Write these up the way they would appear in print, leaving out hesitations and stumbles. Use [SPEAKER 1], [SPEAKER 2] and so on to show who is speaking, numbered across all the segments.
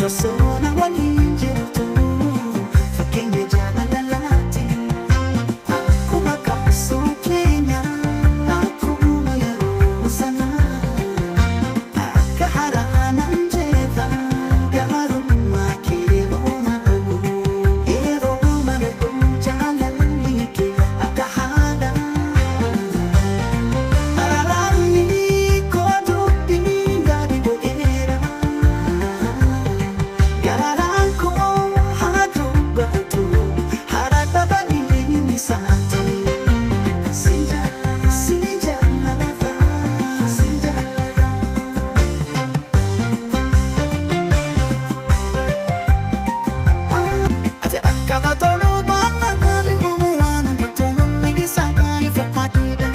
[SPEAKER 1] Sosona waliin jirtu fakkeenya jaalalaati. Akkuma qabsoo keenya akkuma yeroo sana akka haraanan jeeta gaarummaa kee boona yeroo malee jaalalli kee akka haadha. Araarri koo dubbii gaarii bo'eera. Garaan koo haa dubbatu hara dabaliin isaati. Si jaalladha, si jaalladha. Ati akkana toluu baannaan waan toluun isaa gaarii fakkaatudha.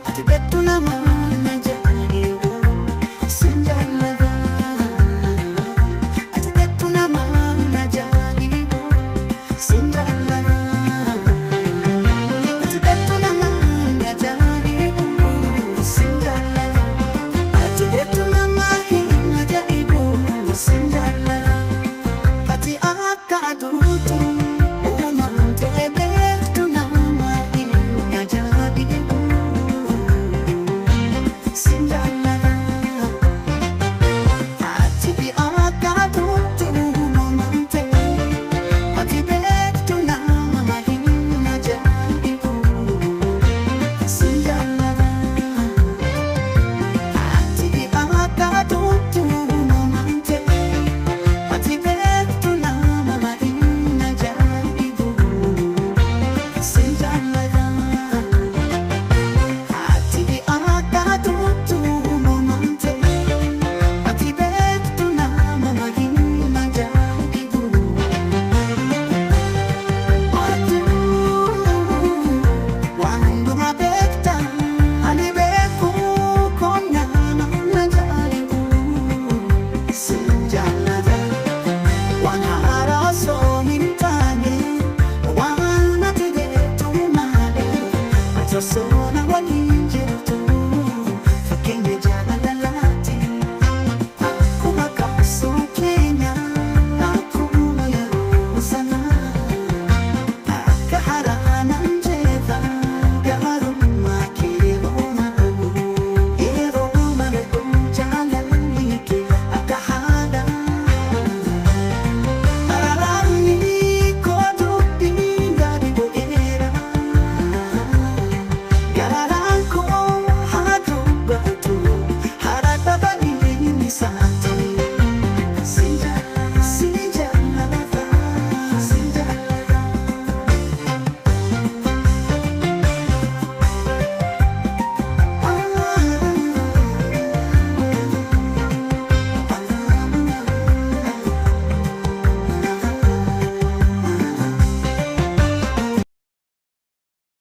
[SPEAKER 1] Ati beektu nama na jaalladha, si jaalladha. Ati beektu nama na jaalladha, si jaalladha. Ati beektu nama na jaalladha, si jaalladha. Ati beektu nama hin ajaa'ibu, si jaalladha. Ati akka aduu